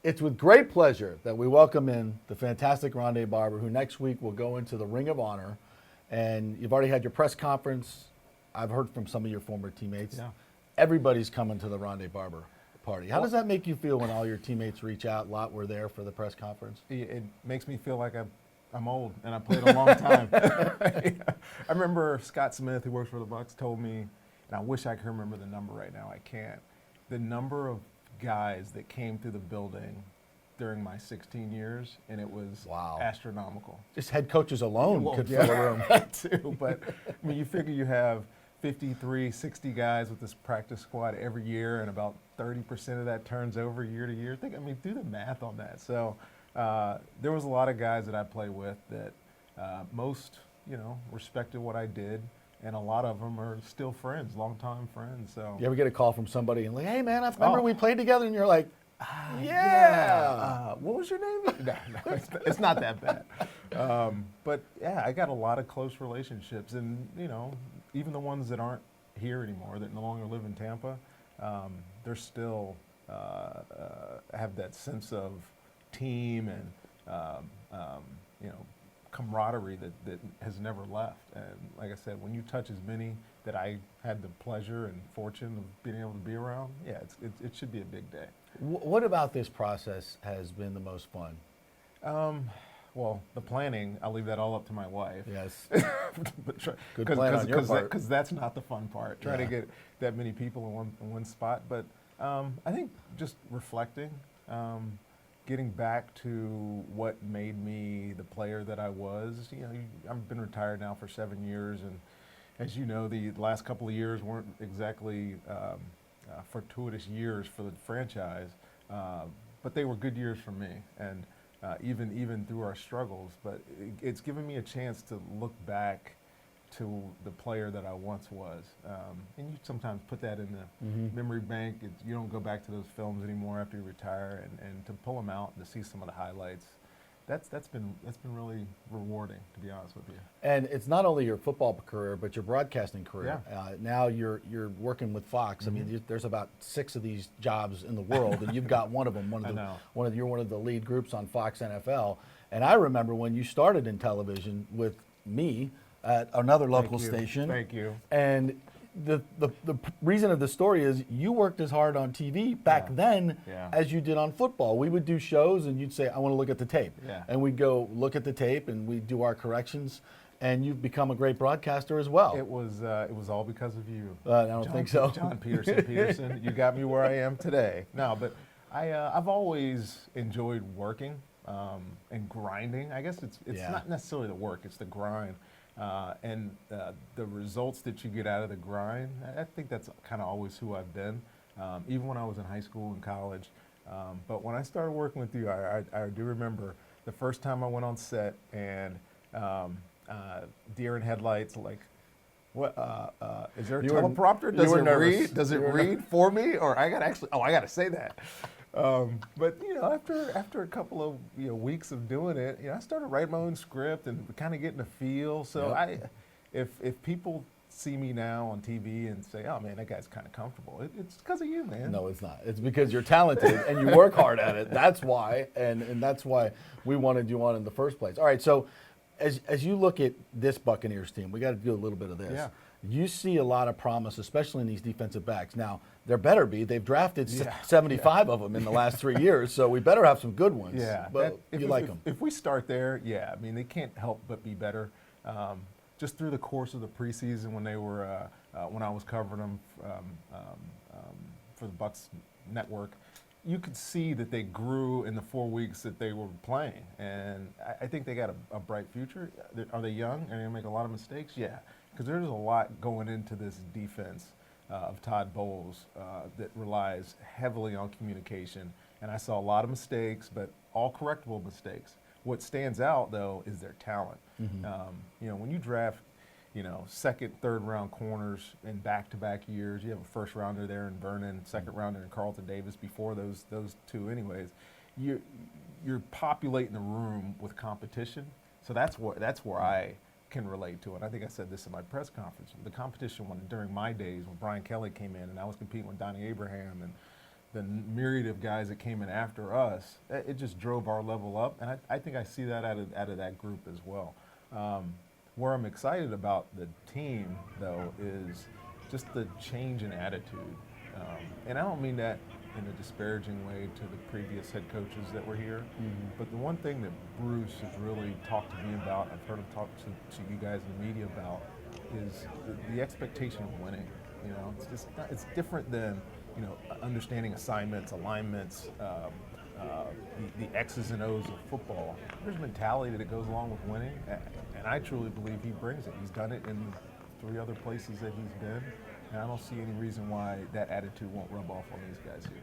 It's with great pleasure that we welcome in the fantastic Ronde Barber, who next week will go into the Ring of Honor. And you've already had your press conference. I've heard from some of your former teammates. Yeah. Everybody's coming to the Ronde Barber party. How does that make you feel when all your teammates reach out? A lot were there for the press conference. It makes me feel like I'm old and I played a long time. I remember Scott Smith, who works for the Bucks, told me, and I wish I could remember the number right now. I can't. The number of guys that came through the building during my 16 years, and it was astronomical. Just head coaches alone could fill a room. That too, but I mean, you figure you have 53, 60 guys with this practice squad every year, and about 30% of that turns over year to year. Do the math on that. So there was a lot of guys that I played with that most, respected what I did. And a lot of them are still friends, longtime friends. So you ever get a call from somebody and like, hey man, I remember we played together, and you're like, what was your name? No, it's not that bad. But yeah, I got a lot of close relationships, and even the ones that aren't here anymore, that no longer live in Tampa, they're still have that sense of team and camaraderie that has never left. And like I said, when you touch as many that I had the pleasure and fortune of being able to be around, it should be a big day. What about this process has been the most fun? Well, the planning, I'll leave that all up to my wife. Yes. Good plan on your part. Because that's not the fun part, trying to get that many people in one spot. But I think just reflecting, getting back to what made me the player that I was. I've been retired now for 7 years, and as you know, the last couple of years weren't exactly fortuitous years for the franchise, but they were good years for me, and even through our struggles. But it's given me a chance to look back to the player that I once was, and you sometimes put that in the memory bank. You don't go back to those films anymore after you retire, and to pull them out and to see some of the highlights, that's been really rewarding, to be honest with you. And it's not only your football career, but your broadcasting career. Yeah. Now you're working with Fox. I mean, there's about 6 of these jobs in the world, and you've got one of them. You're one of the lead groups on Fox NFL. And I remember when you started in television with me at another local station. Thank you. And the reason of the story is you worked as hard on TV back then as you did on football. We would do shows, and you'd say, I want to look at the tape. Yeah. And we'd go look at the tape, and we'd do our corrections. And you've become a great broadcaster as well. It was all because of you. I don't think so. John Peterson, you got me where I am today. No, but I've always enjoyed working and grinding. I guess it's not necessarily the work, it's the grind. And the results that you get out of the grind, I think that's kind of always who I've been, even when I was in high school and college. But when I started working with you, I do remember the first time I went on set, and deer in headlights, like, what? Is there a teleprompter? Does it read for me, or I gotta say that. But after a couple of weeks of doing it, I started writing my own script and kind of getting a feel. So if people see me now on TV and say, "Oh man, that guy's kind of comfortable," it's because of you, man. No, it's not. It's because you're talented and you work hard at it. That's why, and that's why we wanted you on in the first place. All right, so as you look at this Buccaneers team, we got to do a little bit of this. Yeah. You see a lot of promise, especially in these defensive backs. Now, there better be. They've drafted 75 of them in the last 3 years, so we better have some good ones. Yeah, but you like them. If we start there, I mean, they can't help but be better. Just through the course of the preseason, when they were, when I was covering them for the Bucs network, you could see that they grew in the 4 weeks that they were playing, and I think they got a bright future. Are they young? Are they gonna make a lot of mistakes? Yeah, because there's a lot going into this defense of Todd Bowles that relies heavily on communication, and I saw a lot of mistakes, but all correctable mistakes. What stands out, though, is their talent. When you draft, second, third round corners in back-to-back years, you have a first rounder there in Vernon, second rounder in Carlton Davis before those two anyways. You're populating the room with competition. So that's where I can relate to it. I think I said this in my press conference. The competition during my days when Brian Kelly came in and I was competing with Donnie Abraham and the myriad of guys that came in after us, it just drove our level up, and I think I see that out of that group as well. Where I'm excited about the team, though, is just the change in attitude. And I don't mean that in a disparaging way to the previous head coaches that were here, but the one thing that Bruce has really talked to me about, I've heard him talk to you guys in the media about, is the expectation of winning. You know, it's different than, you know, understanding assignments, alignments, the X's and O's of football. There's a mentality that goes along with winning, and I truly believe he brings it. He's done it in 3 other places that he's been, and I don't see any reason why that attitude won't rub off on these guys here.